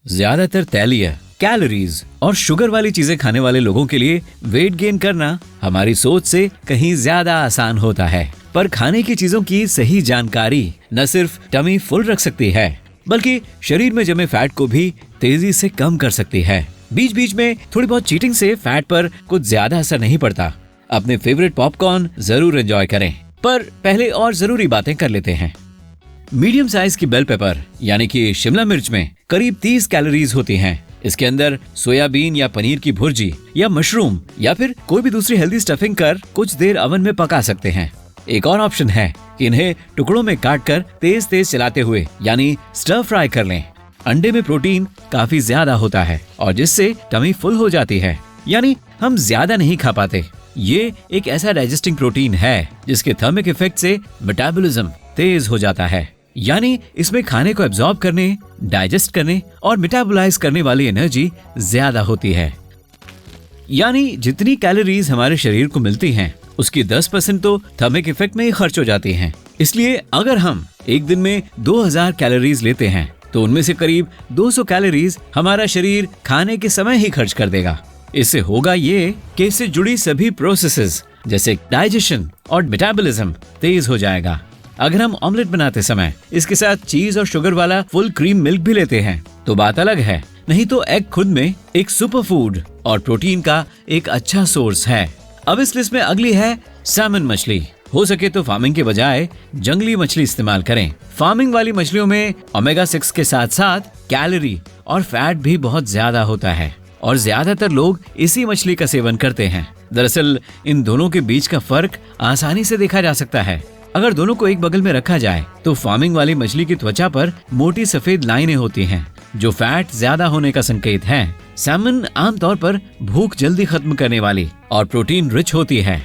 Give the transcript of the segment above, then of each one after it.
ज्यादातर तैलीय, कैलोरीज और शुगर वाली चीजें खाने वाले लोगों के लिए वेट गेन करना हमारी सोच से कहीं ज्यादा आसान होता है। पर खाने की चीजों की सही जानकारी न सिर्फ टमी फुल रख सकती है, बल्कि शरीर में जमे फैट को भी तेजी से कम कर सकती है। बीच बीच में थोड़ी बहुत चीटिंग से फैट पर कुछ ज्यादा असर नहीं पड़ता। अपने फेवरेट पॉपकॉर्न जरूर एंजॉय करें, पर पहले और जरूरी बातें कर लेते हैं। मीडियम साइज की बेल पेपर यानी कि शिमला मिर्च में करीब 30 कैलोरीज होती हैं। इसके अंदर सोयाबीन या पनीर की भुर्जी या मशरूम या फिर कोई भी दूसरी हेल्दी स्टफिंग कर कुछ देर ओवन में पका सकते हैं। एक और ऑप्शन है कि इन्हें टुकड़ों में काटकर तेज तेज चलाते हुए यानी स्टर फ्राई कर लें। अंडे में प्रोटीन काफी ज्यादा होता है और जिससे टमी फुल हो जाती है, यानी हम ज्यादा नहीं खा पाते। ये एक ऐसा डाइजेस्टिंग प्रोटीन है जिसके थर्मिक इफेक्ट से मेटाबॉलिज्म तेज हो जाता है, यानी इसमें खाने को एब्जॉर्ब करने, डाइजेस्ट करने और मेटाबोलाइज करने वाली एनर्जी ज्यादा होती है। यानी जितनी कैलोरीज हमारे शरीर को मिलती हैं, उसकी 10% तो थर्मिक इफेक्ट में ही खर्च हो जाती हैं। इसलिए अगर हम एक दिन में 2000 कैलोरीज लेते हैं तो उनमें से करीब 200 कैलोरीज हमारा शरीर खाने के समय ही खर्च कर देगा। इससे होगा ये कि इससे जुड़ी सभी प्रोसेसेस जैसे डाइजेशन और मेटाबॉलिज्म तेज हो जाएगा। अगर हम ऑमलेट बनाते समय इसके साथ चीज और शुगर वाला फुल क्रीम मिल्क भी लेते हैं तो बात अलग है, नहीं तो एग खुद में एक सुपर फूड और प्रोटीन का एक अच्छा सोर्स है। अब इस लिस्ट में अगली है सैमन मछली। हो सके तो फार्मिंग के बजाय जंगली मछली इस्तेमाल करें। फार्मिंग वाली मछलियों में ओमेगा 6 के साथ साथ कैलोरी और फैट भी बहुत ज्यादा होता है और ज्यादातर लोग इसी मछली का सेवन करते हैं। दरअसल इन दोनों के बीच का फर्क आसानी से देखा जा सकता है। अगर दोनों को एक बगल में रखा जाए तो फार्मिंग वाली मछली की त्वचा पर मोटी सफेद लाइनें होती हैं, जो फैट ज्यादा होने का संकेत है। सैमन आमतौर पर भूख जल्दी खत्म करने वाली और प्रोटीन रिच होती है।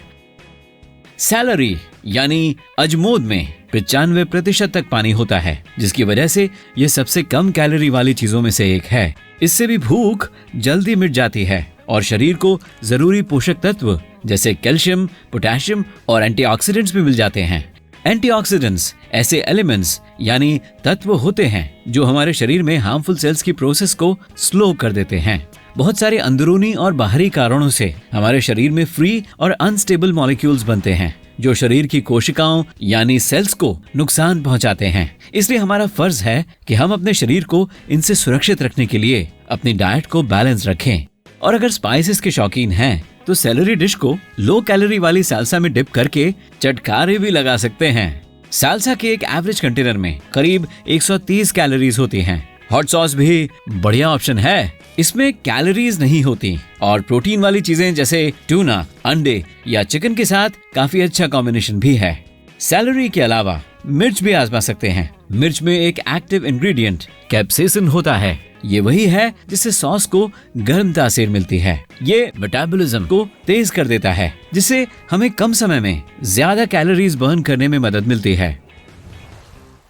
सैलरी यानी अजमोद में 95% तक पानी होता है, जिसकी वजह से ये सबसे कम कैलोरी वाली चीजों में से एक है। इससे भी भूख जल्दी मिट जाती है और शरीर को जरूरी पोषक तत्व जैसे कैल्शियम, पोटेशियम और एंटीऑक्सीडेंट्स भी मिल जाते हैं। एंटीऑक्सीडेंट्स ऐसे एलिमेंट्स यानी तत्व होते हैं जो हमारे शरीर में हार्मफुल सेल्स की प्रोसेस को स्लो कर देते हैं। बहुत सारे अंदरूनी और बाहरी कारणों से हमारे शरीर में फ्री और अनस्टेबल मॉलिक्यूल्स बनते हैं जो शरीर की कोशिकाओं यानी सेल्स को नुकसान पहुंचाते हैं। इसलिए हमारा फर्ज है कि हम अपने शरीर को इनसे सुरक्षित रखने के लिए अपनी डाइट को बैलेंस रखें। और अगर स्पाइसेस के शौकीन हैं तो सेलरी डिश को लो कैलोरी वाली साल्सा में डिप करके चटकारे भी लगा सकते हैं। साल्सा के एक एवरेज कंटेनर में करीब 130 कैलोरीज होती हैं। हॉट सॉस भी बढ़िया ऑप्शन है। इसमें कैलोरीज नहीं होती और प्रोटीन वाली चीजें जैसे टूना, अंडे या चिकन के साथ काफी अच्छा कॉम्बिनेशन भी है। सेलरी के अलावा मिर्च भी आजमा सकते हैं। मिर्च में एक एक्टिव इंग्रेडिएंट कैप्सेसिन होता है। ये वही है जिससे सॉस को गर्म तासीर मिलती है। ये मेटाबॉलिज्म को तेज कर देता है, जिससे हमें कम समय में ज्यादा कैलोरीज बर्न करने में मदद मिलती है।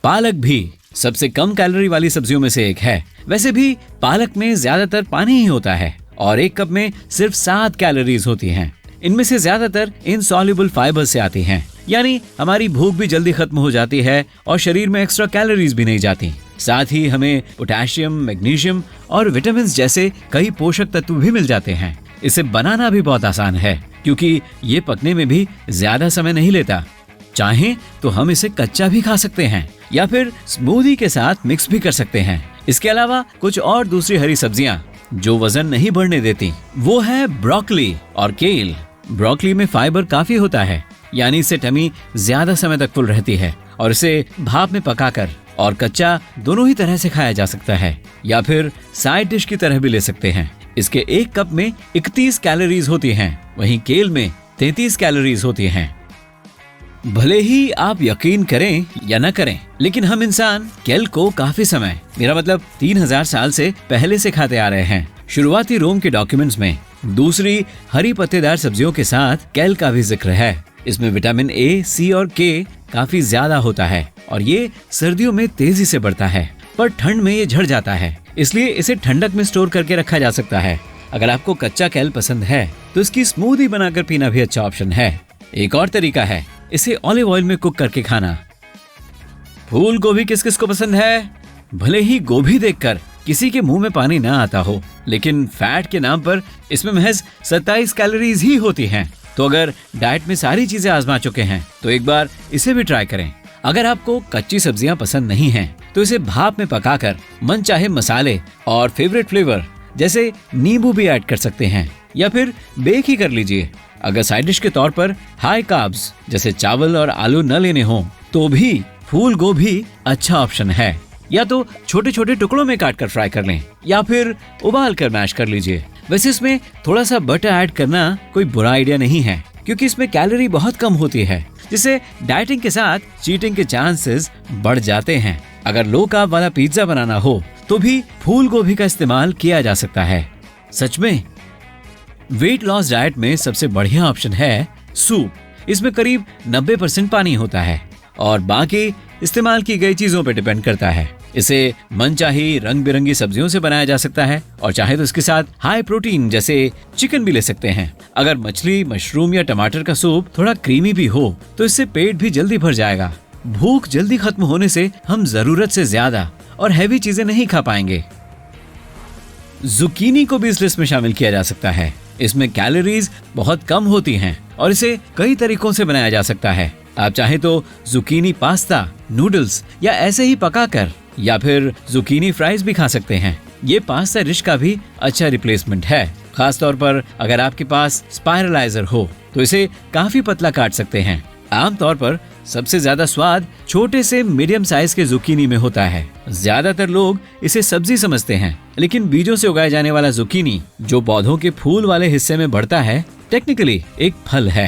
पालक भी सबसे कम कैलोरी वाली सब्जियों में से एक है। वैसे भी पालक में ज्यादातर पानी ही होता है और एक कप में सिर्फ 7 कैलोरीज होती हैं। इनमें से ज्यादातर इनसॉल्युबल फाइबर से आती हैं, यानी हमारी भूख भी जल्दी खत्म हो जाती है और शरीर में एक्स्ट्रा कैलोरीज भी नहीं जाती। साथ ही हमें पोटेशियम, मैग्नीशियम और विटामिन जैसे कई पोषक तत्व भी मिल जाते हैं। इसे बनाना भी बहुत आसान है क्योंकि ये पकने में भी ज्यादा समय नहीं लेता। चाहें तो हम इसे कच्चा भी खा सकते हैं या फिर स्मूदी के साथ मिक्स भी कर सकते हैं। इसके अलावा कुछ और दूसरी हरी सब्जियां जो वजन नहीं बढ़ने देती वो है ब्रोकली और केल। ब्रोकली में फाइबर काफी होता है, यानी इससे टमी ज्यादा समय तक फुल रहती है और इसे भाप में पकाकर और कच्चा दोनों ही तरह से खाया जा सकता है या फिर साइड डिश की तरह भी ले सकते हैं। इसके एक कप में 31 कैलोरीज होती हैं, वहीं केल में 33 कैलोरीज होती हैं। भले ही आप यकीन करें या न करें, लेकिन हम इंसान केल को काफी समय, मेरा मतलब 3000 साल से पहले से खाते आ रहे हैं। शुरुआती रोम के डॉक्यूमेंट्स में दूसरी हरी पत्तेदार सब्जियों के साथ केल का भी जिक्र है। इसमें विटामिन ए, सी और के काफी ज्यादा होता है और ये सर्दियों में तेजी से बढ़ता है, पर ठंड में ये झड़ जाता है। इसलिए इसे ठंडक में स्टोर करके रखा जा सकता है। अगर आपको कच्चा केल पसंद है तो इसकी स्मूदी बनाकर पीना भी अच्छा ऑप्शन है। एक और तरीका है इसे ऑलिव ऑयल में कुक करके खाना। फूल गोभी किस किस को पसंद है? भले ही गोभी देखकर किसी के मुंह में पानी ना आता हो, लेकिन फैट के नाम पर इसमें महज 27 कैलोरीज ही होती हैं। तो अगर डाइट में सारी चीजें आजमा चुके हैं तो एक बार इसे भी ट्राई करें। अगर आपको कच्ची सब्जियां पसंद नहीं हैं, तो इसे भाप में पकाकर मनचाहे मसाले और फेवरेट फ्लेवर जैसे नींबू भी ऐड कर सकते हैं, या फिर बेक ही कर लीजिए। अगर साइड डिश के तौर पर हाई कार्ब्स जैसे चावल और आलू न लेने हो तो भी फूल गोभी अच्छा ऑप्शन है। या तो छोटे छोटे टुकड़ों में काट कर फ्राई कर लें, या फिर उबाल कर मैश कर लीजिए। वैसे इसमें थोड़ा सा बटर ऐड करना कोई बुरा आइडिया नहीं है, क्योंकि इसमें कैलोरी बहुत कम होती है, जिससे डाइटिंग के साथ चीटिंग के चांसेस बढ़ जाते हैं। अगर लो कार्ब वाला पिज्जा बनाना हो तो भी फूल गोभी का इस्तेमाल किया जा सकता है। सच में वेट लॉस डाइट में सबसे बढ़िया ऑप्शन है सूप। इसमें करीब 90% पानी होता है और बाकी इस्तेमाल की गई चीजों पर डिपेंड करता है। इसे मनचाही रंग बिरंगी सब्जियों से बनाया जा सकता है, और चाहे तो इसके साथ हाई प्रोटीन जैसे चिकन भी ले सकते हैं। अगर मछली, मशरूम या टमाटर का सूप थोड़ा क्रीमी भी हो तो इससे पेट भी जल्दी भर जाएगा। भूख जल्दी खत्म होने से हम जरूरत से ज्यादा और हैवी चीजें नहीं खा पाएंगे। जुकीनी को भी इस लिस्ट में शामिल किया जा सकता है। इसमें कैलोरीज बहुत कम होती हैं और इसे कई तरीकों से बनाया जा सकता है। आप चाहे तो जुकीनी पास्ता, नूडल्स या ऐसे ही पकाकर, या फिर जुकीनी फ्राइज भी खा सकते हैं। ये पास्ता डिश का भी अच्छा रिप्लेसमेंट है, खास तौर पर अगर आपके पास स्पाइरलाइजर हो तो इसे काफी पतला काट सकते हैं। आमतौर पर सबसे ज्यादा स्वाद छोटे से मीडियम साइज के जुकीनी में होता है। ज्यादातर लोग इसे सब्जी समझते हैं, लेकिन बीजों से उगाए जाने वाला जुकीनी, जो पौधों के फूल वाले हिस्से में बढ़ता है, टेक्निकली एक फल है।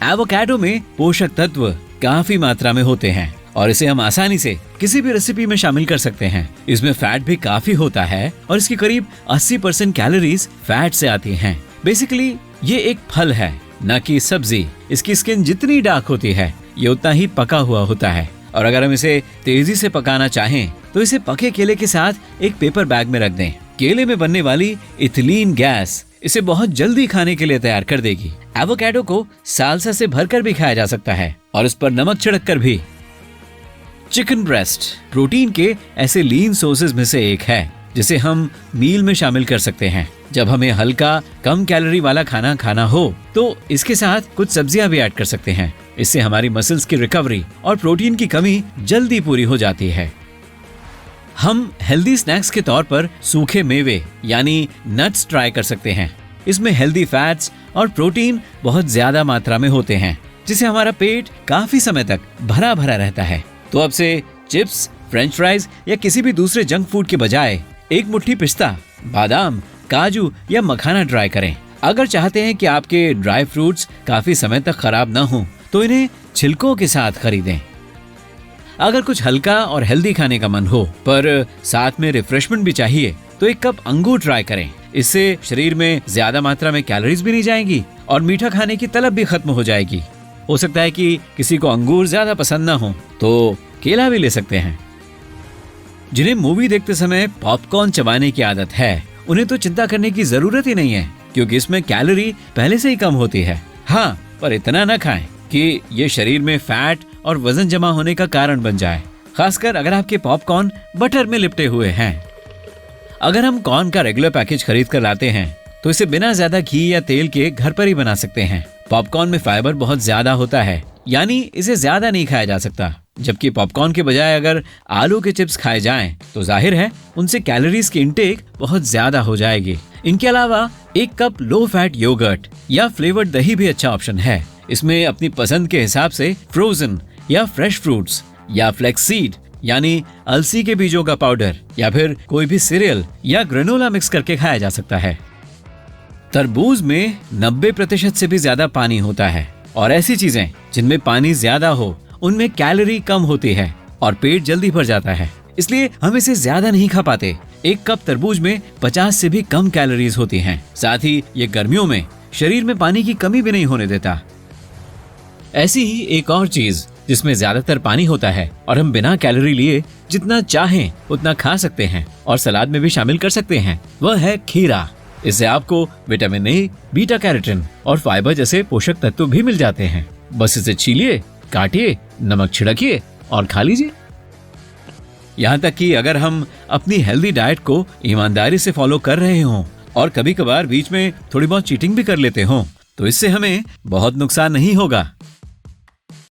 एवोकाडो में पोषक तत्व काफी मात्रा में होते हैं और इसे हम आसानी से किसी भी रेसिपी में शामिल कर सकते हैं। इसमें फैट भी काफी होता है और इसकी करीब 80% कैलोरीज फैट से आती हैं। बेसिकली ये एक फल है, न कि सब्जी। इसकी स्किन जितनी डार्क होती है, ये उतना ही पका हुआ होता है। और अगर हम इसे तेजी से पकाना चाहें तो इसे पके केले के साथ एक पेपर बैग में रख दें। केले में बनने वाली इथिलीन गैस इसे बहुत जल्दी खाने के लिए तैयार कर देगी। एवोकाडो को सालसा से भरकर भी खाया जा सकता है और इस पर नमक छिड़क कर भी। चिकन ब्रेस्ट प्रोटीन के ऐसे लीन सोर्सेज में से एक है जिसे हम मील में शामिल कर सकते हैं। जब हमें हल्का कम कैलोरी वाला खाना खाना हो तो इसके साथ कुछ सब्जियां भी ऐड कर सकते हैं। इससे हमारी मसल्स की रिकवरी और प्रोटीन की कमी जल्दी पूरी हो जाती है। हम हेल्दी स्नैक्स के तौर पर सूखे मेवे यानी नट्स ट्राई कर सकते हैं। इसमें हेल्दी फैट्स और प्रोटीन बहुत ज्यादा मात्रा में होते हैं, जिससे हमारा पेट काफी समय तक भरा भरा रहता है। तो अब से चिप्स, फ्रेंच फ्राइज या किसी भी दूसरे जंक फूड के बजाय एक मुट्ठी पिस्ता, बादाम, काजू या मखाना ट्राई करें। अगर चाहते हैं कि आपके ड्राई फ्रूट्स काफी समय तक खराब न हो तो इन्हें छिलकों के साथ खरीदें। अगर कुछ हल्का और हेल्दी खाने का मन हो पर साथ में रिफ्रेशमेंट भी चाहिए तो एक कप अंगूर ट्राई करें। इससे शरीर में ज्यादा मात्रा में कैलोरीज भी नहीं जाएंगी और मीठा खाने की तलब भी खत्म हो जाएगी। हो सकता है कि किसी को अंगूर ज्यादा पसंद ना हो तो केला भी ले सकते हैं। जिन्हें मूवी देखते समय पॉपकॉर्न चबाने की आदत है, उन्हें तो चिंता करने की जरूरत ही नहीं है, क्योंकि इसमें कैलोरी पहले से ही कम होती है। हाँ, पर इतना न खाएं कि ये शरीर में फैट और वजन जमा होने का कारण बन जाए, खासकर अगर आपके पॉपकॉर्न बटर में लिपटे हुए हैं। अगर हम कॉर्न का रेगुलर पैकेज खरीद कर लाते हैं तो इसे बिना ज्यादा घी या तेल के घर पर ही बना सकते हैं। पॉपकॉर्न में फाइबर बहुत ज्यादा होता है, यानी इसे ज्यादा नहीं खाया जा सकता। जबकि पॉपकॉर्न के बजाय अगर आलू के चिप्स खाए जाएं तो जाहिर है उनसे कैलोरीज की इंटेक बहुत ज्यादा हो जाएगी। इनके अलावा एक कप लो फैट योगर्ट या फ्लेवर्ड दही भी अच्छा ऑप्शन है। इसमें अपनी पसंद के हिसाब से फ्रोजन या फ्रेश फ्रूट्स या फ्लेक्सीड यानी अलसी के बीजों का पाउडर या फिर कोई भी सीरियल या ग्रेनोला मिक्स करके खाया जा सकता है। तरबूज में 90% से भी ज्यादा पानी होता है और ऐसी चीजें जिनमें पानी ज्यादा हो उनमें कैलोरी कम होती है और पेट जल्दी भर जाता है, इसलिए हम इसे ज्यादा नहीं खा पाते। एक कप तरबूज में 50 से भी कम कैलोरीज होती हैं। साथ ही ये गर्मियों में शरीर में पानी की कमी भी नहीं होने देता। ऐसी ही एक और चीज जिसमें ज्यादातर पानी होता है और हम बिना कैलोरी लिए जितना चाहें उतना खा सकते हैं और सलाद में भी शामिल कर सकते हैं, वह है खीरा। इससे आपको विटामिन ए, बीटा कैरोटीन और फाइबर जैसे पोषक तत्व भी मिल जाते हैं। बस इसे छीलिए, काटिए, नमक छिड़किए और खा लीजिए। यहाँ तक कि अगर हम अपनी हेल्दी डाइट को ईमानदारी से फॉलो कर रहे हों और कभी कभार बीच में थोड़ी बहुत चीटिंग भी कर लेते हों, तो इससे हमें बहुत नुकसान नहीं होगा।